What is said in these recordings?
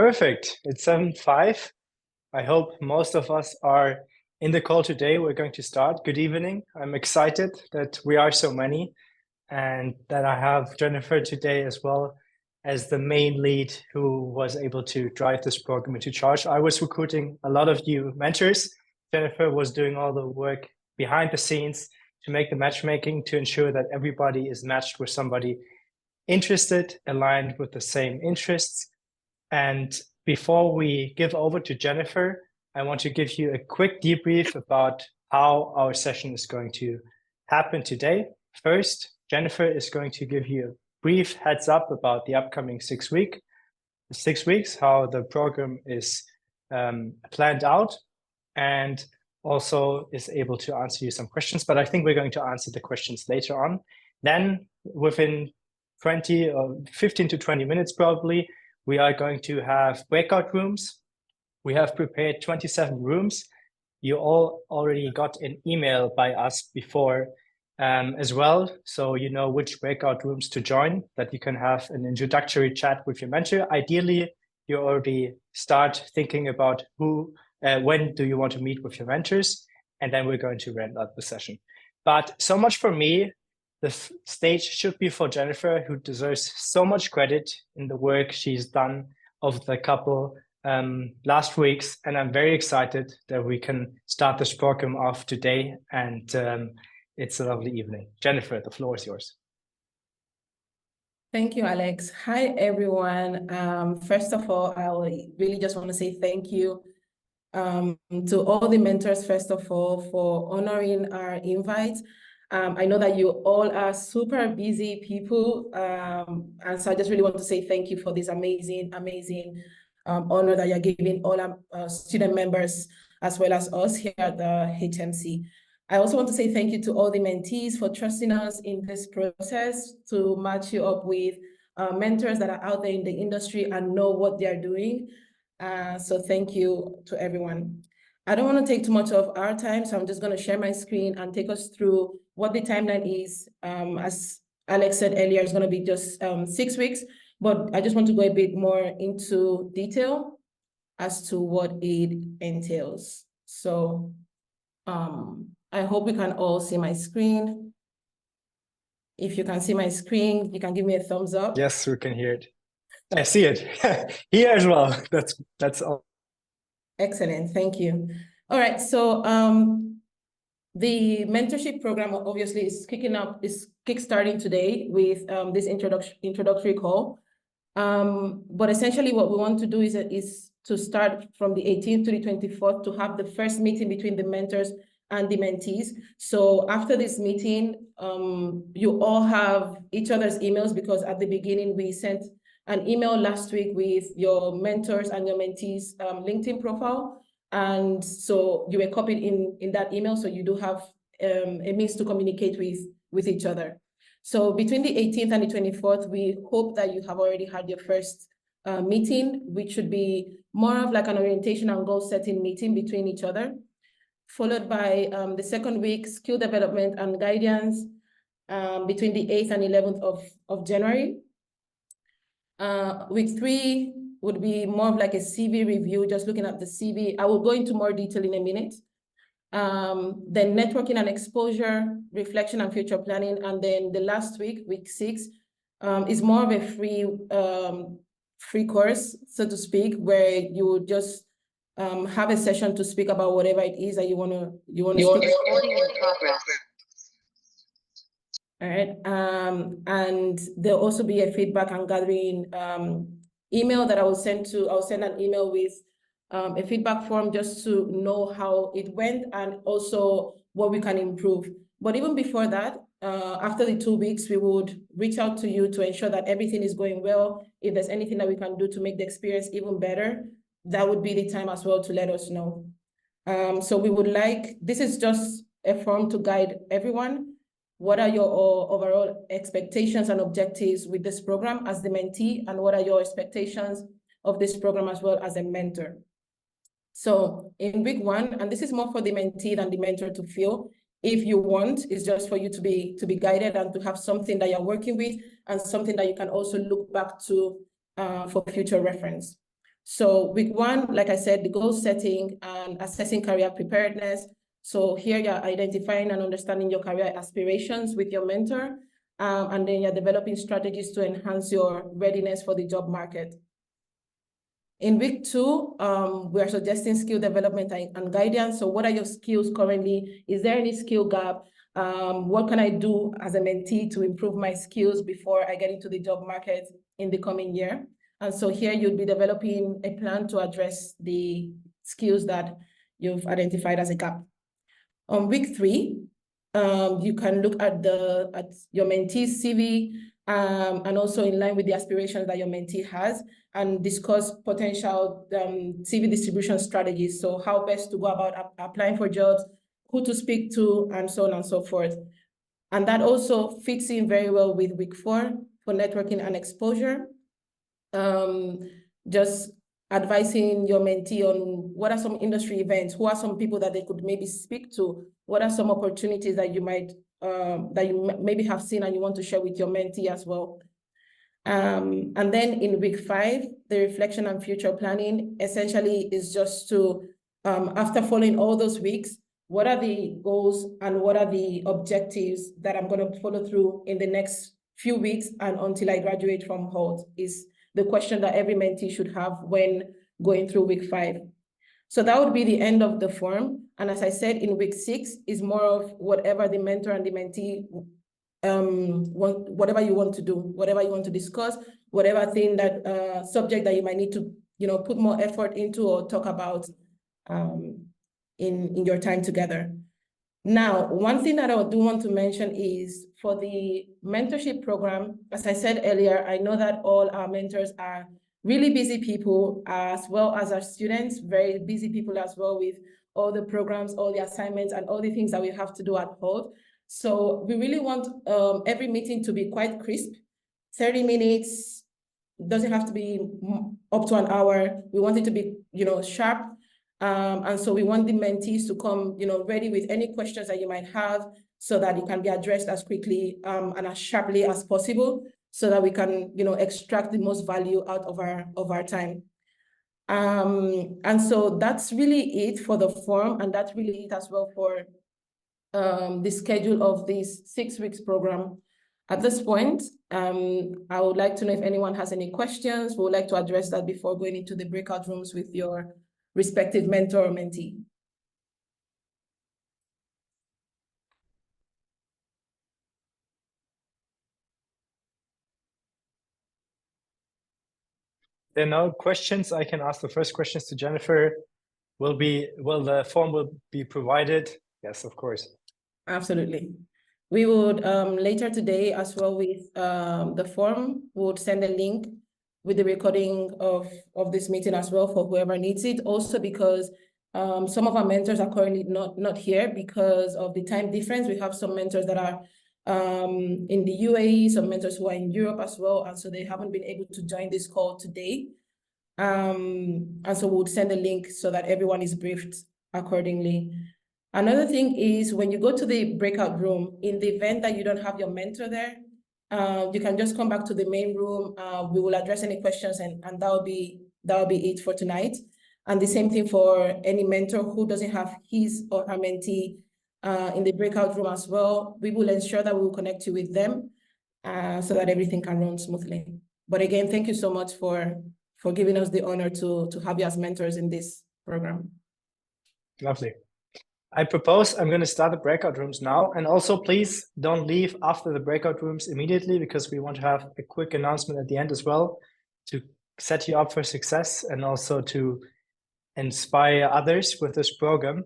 Perfect. It's 7:05. I hope most of us are in the call today. We're going to start. Good evening. I'm excited that we are so many and that I have Jennifer today as well as the main lead who was able to drive this program into charge. I was recruiting a lot of new mentors. Jennifer was doing all the work behind the scenes to make the matchmaking, to ensure that everybody is matched with somebody interested, aligned with the same interests. And before we give over to Jennifer, I want to give you a quick debrief about how our session is going to happen today. First, Jennifer is going to give you a brief heads up about the upcoming 6 weeks, how the program is planned out, and also is able to answer you some questions. But I think we're going to answer the questions later on. Then within 20 or 15 to 20 minutes probably, we are going to have breakout rooms. We have prepared 27 rooms. You all already got an email by us before as well, so you know which breakout rooms to join, that you can have an introductory chat with your mentor. Ideally, you already start thinking about when do you want to meet with your mentors, and then we're going to round out the session. But so much for me. The stage should be for Jennifer, who deserves so much credit in the work she's done over the couple last weeks. And I'm very excited that we can start this program off today. And it's a lovely evening. Jennifer, the floor is yours. Thank you, Alex. Hi, everyone. First of all, I really just want to say thank you to all the mentors, first of all, for honoring our invite. I know that you all are super busy people, and so I just really want to say thank you for this amazing honor that you're giving all our student members as well as us here at the HMC. I also want to say thank you to all the mentees for trusting us in this process to match you up with mentors that are out there in the industry and know what they're doing. So thank you to everyone. I don't want to take too much of our time, so I'm just going to share my screen and take us through what the timeline is. As Alex said earlier, it's going to be just 6 weeks, but I just want to go a bit more into detail as to what it entails. So I hope you can all see my screen. If you can see my screen, you can give me a thumbs up. Yes, we can hear it. I see it here as well. That's all. Excellent. Thank you. All right. So the mentorship program obviously is kickstarting today with this introductory call. But essentially what we want to do is to start from the 18th to the 24th to have the first meeting between the mentors and the mentees. So after this meeting, you all have each other's emails, because at the beginning we sent an email last week with your mentors and your mentees LinkedIn profile. And so you were copied in that email. So you do have a means to communicate with each other. So between the 18th and the 24th, we hope that you have already had your first meeting, which should be more of like an orientation and goal setting meeting between each other, followed by the second week, skill development and guidance between the 8th and 11th of January. Week 3 would be more of like a CV review, just looking at the CV. I will go into more detail in a minute. Then networking and exposure, reflection and future planning. And then the last week, week 6, is more of a free course, so to speak, where you just have a session to speak about whatever it is that you want to speak. Recording in progress. All right, and there'll also be a feedback and gathering email that I'll send an email with a feedback form just to know how it went and also what we can improve. But even before that, after the 2 weeks, we would reach out to you to ensure that everything is going well. If there's anything that we can do to make the experience even better, that would be the time as well to let us know. So we would like, this is just a form to guide everyone. What are your overall expectations and objectives with this program as the mentee, and what are your expectations of this program as well as a mentor? So in week 1, and this is more for the mentee than the mentor to feel, if you want, it's just for you to be guided and to have something that you're working with and something that you can also look back to for future reference. So week one, like I said, the goal setting and assessing career preparedness. So here you're identifying and understanding your career aspirations with your mentor, and then you're developing strategies to enhance your readiness for the job market. In week two, we are suggesting skill development and guidance. So what are your skills currently? Is there any skill gap? What can I do as a mentee to improve my skills before I get into the job market in the coming year? And so here you'll be developing a plan to address the skills that you've identified as a gap. On week three, you can look at your mentee's CV, and also in line with the aspirations that your mentee has, and discuss potential CV distribution strategies. So how best to go about applying for jobs, who to speak to, and so on and so forth. And that also fits in very well with week four for networking and exposure. Just advising your mentee on what are some industry events, who are some people that they could maybe speak to, what are some opportunities that you might maybe have seen and you want to share with your mentee as well. And then in week five, the reflection and future planning essentially is just to, after following all those weeks, what are the goals and what are the objectives that I'm going to follow through in the next few weeks and until I graduate from HULT is the question that every mentee should have when going through week five. So that would be the end of the form. And as I said, in week six is more of whatever the mentor and the mentee whatever you want to do, whatever you want to discuss, whatever thing that subject that you might need to, put more effort into or talk about in your time together. Now, one thing that I do want to mention is for the mentorship program, as I said earlier, I know that all our mentors are really busy people, as well as our students, very busy people as well with all the programs, all the assignments, and all the things that we have to do at HULT. So we really want every meeting to be quite crisp. 30 minutes, doesn't have to be up to an hour. We want it to be, sharp. And so we want the mentees to come, ready with any questions that you might have so that it can be addressed as quickly and as sharply as possible so that we can, extract the most value out of our time. And so that's really it for the form, and that's really it as well for the schedule of this 6 weeks program. At this point, I would like to know if anyone has any questions. We would like to address that before going into the breakout rooms with your respective mentor or mentee. There are no questions. I can ask the first questions to Jennifer. Will the form be provided? Yes, of course. Absolutely. We would later today as well with the form, we would send a link with the recording of this meeting as well for whoever needs it. Also because some of our mentors are currently not here because of the time difference. We have some mentors that are in the UAE, some mentors who are in Europe as well, and so they haven't been able to join this call today. And so we'll send a link so that everyone is briefed accordingly. Another thing is when you go to the breakout room, in the event that you don't have your mentor there, you can just come back to the main room. We will address any questions, and that'll be it for tonight. And the same thing for any mentor who doesn't have his or her mentee in the breakout room as well. We will ensure that we will connect you with them so that everything can run smoothly. But again, thank you so much for giving us the honor to have you as mentors in this program. Lovely. I propose I'm going to start the breakout rooms now. And also, please don't leave after the breakout rooms immediately because we want to have a quick announcement at the end as well to set you up for success and also to inspire others with this program.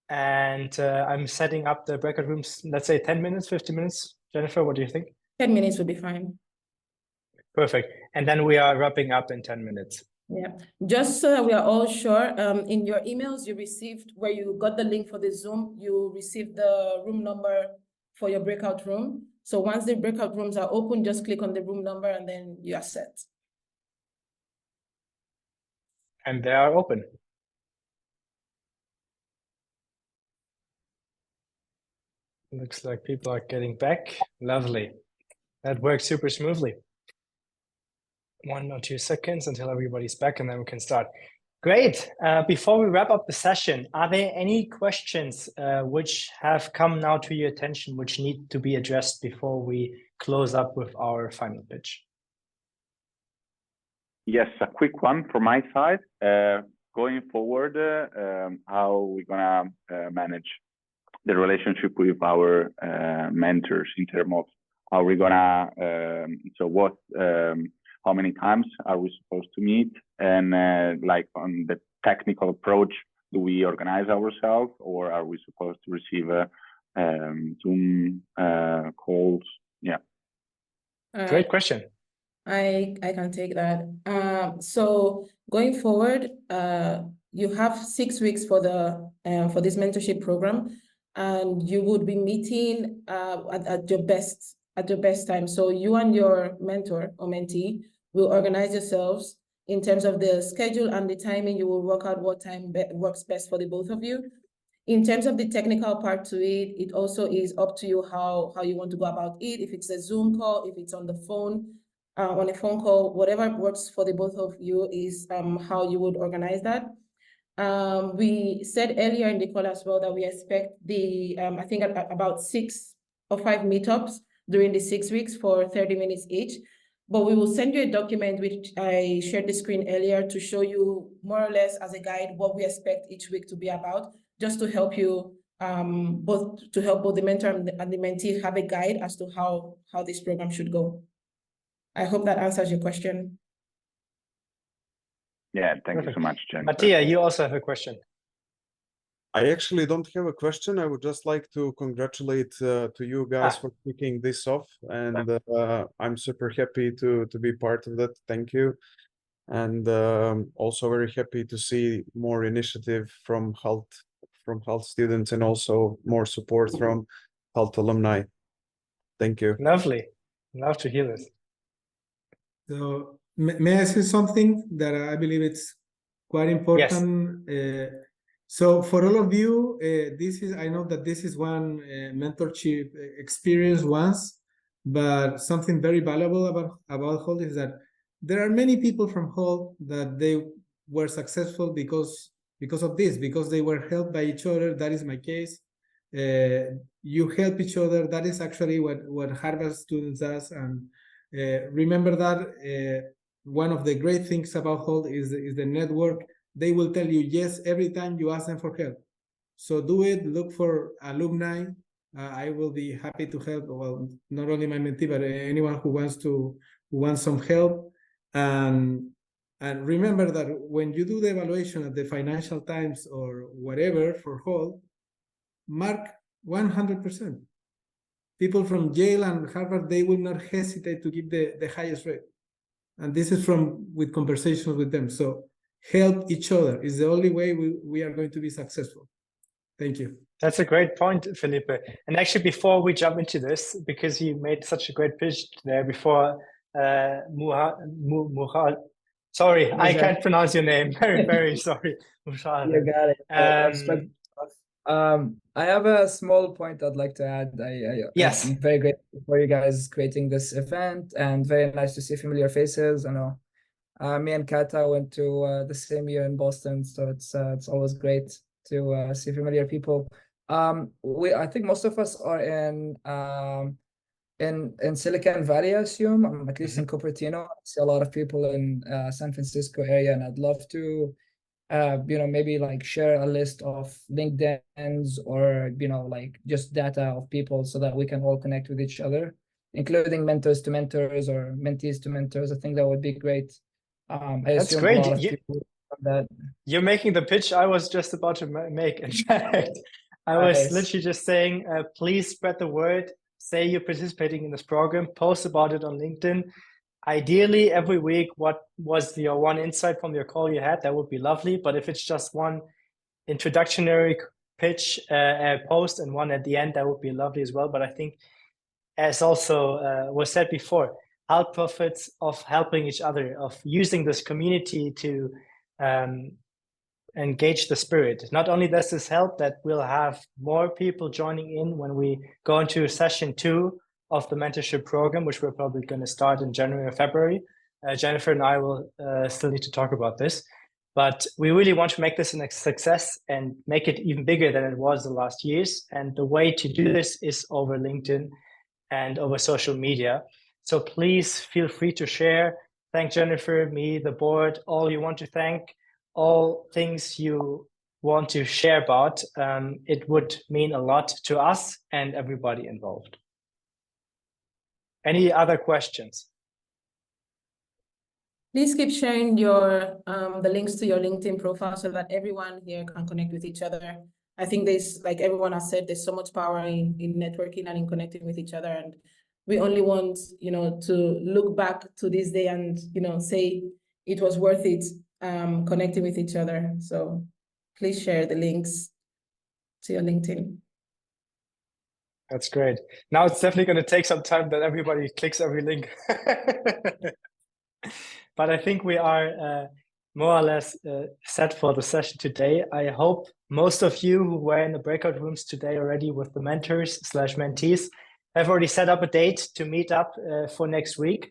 And I'm setting up the breakout rooms, let's say 10 minutes, 15 minutes. Jennifer, what do you think? 10 minutes would be fine. Perfect. And then we are wrapping up in 10 minutes. Yeah, just so that we are all sure, in your emails you received, where you got the link for the Zoom, you received the room number for your breakout room. So once the breakout rooms are open, just click on the room number and then you are set. And they are open. Looks like people are getting back. Lovely. That works super smoothly. 1 or 2 seconds until everybody's back, and then we can start. Great. Before we wrap up the session, are there any questions which have come now to your attention, which need to be addressed before we close up with our final pitch? Yes, a quick one from my side. Going forward, how are we gonna manage the relationship with our mentors in terms of how we're gonna how many times are we supposed to meet, and like on the technical approach, do we organize ourselves, or are we supposed to receive Zoom calls? Yeah. Great question. I can take that. So going forward, you have 6 weeks for this mentorship program, and you would be meeting at your best time. So you and your mentor or mentee will organize yourselves in terms of the schedule and the timing. You will work out what time works best for the both of you. In terms of the technical part to it, it also is up to you how you want to go about it. If it's a Zoom call, if it's on the phone, on a phone call, whatever works for the both of you is how you would organize that. We said earlier in the call as well that we expect I think about 6 or 5 meetups during the 6 weeks for 30 minutes each. But we will send you a document which I shared the screen earlier to show you more or less as a guide what we expect each week to be about, just to help you both the mentor and the mentee have a guide as to how this program should go. I hope that answers your question. Yeah, thank you so much, Jen. Adhitya, you also have a question. I actually don't have a question. I would just like to congratulate to you guys for kicking this off, and I'm super happy to be part of that. Thank you, and also very happy to see more initiative from HULT students, and also more support from HULT alumni. Thank you. Lovely. Love to hear this. So may I say something that I believe it's quite important? Yes. So for all of you, I know that this is one mentorship experience once, but something very valuable about HULT is that there are many people from HULT that they were successful because of this, because they were helped by each other. That is my case. You help each other. That is actually what Harvard students does. And remember that one of the great things about HULT is the network. They will tell you yes every time you ask them for help. So do it. Look for alumni. I will be happy to help. Well, not only my mentee, but anyone who wants some help. And remember that when you do the evaluation at the Financial Times or whatever for HULT, mark 100%. People from Yale and Harvard, they will not hesitate to give the highest rate. And this is with conversations with them. So help each other is the only way we are going to be successful. Thank you. That's a great point, Felipe. And actually, before we jump into this, because you made such a great pitch there before, sorry, I can't pronounce your name. Very, very sorry. You got it. I have a small point I'd like to add. Yes. I'm very grateful for you guys creating this event, and very nice to see familiar faces. I know me and Kata went to the same year in Boston, so it's always great to see familiar people. I think most of us are in Silicon Valley, I assume, at least in Cupertino. I see a lot of people in San Francisco area, and I'd love to maybe like share a list of LinkedIn's or like just data of people so that we can all connect with each other, including mentors to mentors or mentees to mentors. I think that would be great. That's great. You're making the pitch I was just about to make. In fact, I was literally just saying, please spread the word. Say you're participating in this program. Post about it on LinkedIn. Ideally, every week, what was your one insight from your call you had? That would be lovely. But if it's just one introductory pitch post and one at the end, that would be lovely as well. But I think, as also was said before, HULT profits of helping each other, of using this community to engage the spirit. Not only does this help that we'll have more people joining in when we go into session 2 of the mentorship program, which we're probably going to start in January or February, Jennifer and I will still need to talk about this. But we really want to make this a success and make it even bigger than it was the last years. And the way to do this is over LinkedIn and over social media. So please feel free to share. Thank Jennifer, me, the board, all you want to thank, all things you want to share about. It would mean a lot to us and everybody involved. Any other questions? Please keep sharing your the links to your LinkedIn profile so that everyone here can connect with each other. I think there's, like everyone has said, there's so much power in networking and in connecting with each other. And we only want, to look back to this day and, say it was worth it connecting with each other. So please share the links to your LinkedIn. That's great. Now it's definitely going to take some time that everybody clicks every link. But I think we are more or less set for the session today. I hope most of you who were in the breakout rooms today already with the mentors/mentees have already set up a date to meet up for next week.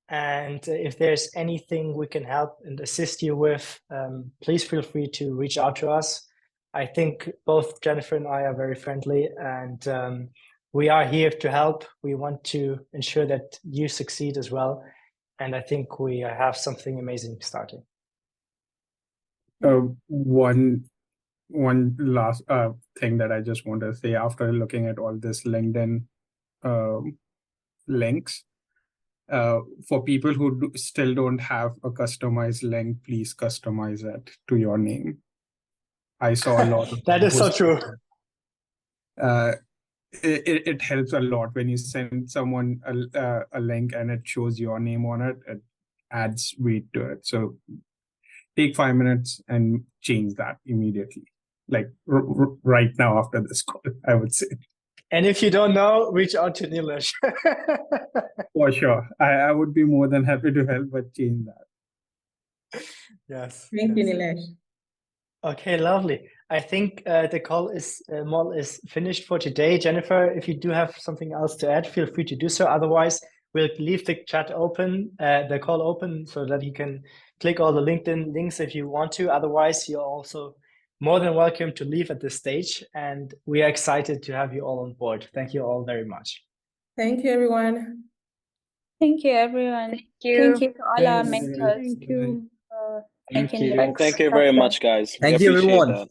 And if there's anything we can help and assist you with, please feel free to reach out to us. I think both Jennifer and I are very friendly, and we are here to help. We want to ensure that you succeed as well. And I think we have something amazing starting. One last thing that I just want to say after looking at all this LinkedIn links, for people who still don't have a customized link, please customize it to your name. I saw a lot of that is so true. It helps a lot when you send someone a link and it shows your name on it. It adds weight to it. So take 5 minutes and change that immediately, like right now after this call, I would say. And if you don't know, reach out to Nilesh. For sure. I would be more than happy to help, but change that. Yes. Thank you, Nilesh. Okay, lovely. I think the call is finished for today. Jennifer, if you do have something else to add, feel free to do so. Otherwise, we'll leave the chat open, the call open, so that you can click all the LinkedIn links if you want to. Otherwise, you're also more than welcome to leave at this stage. And we are excited to have you all on board. Thank you all very much. Thank you, everyone. Thank you, everyone. Thank you. Thank you to all our Thanks. mentors. Thank you. for Thank making you. this Thank you very success. much, guys. Thank We you, appreciate everyone. that.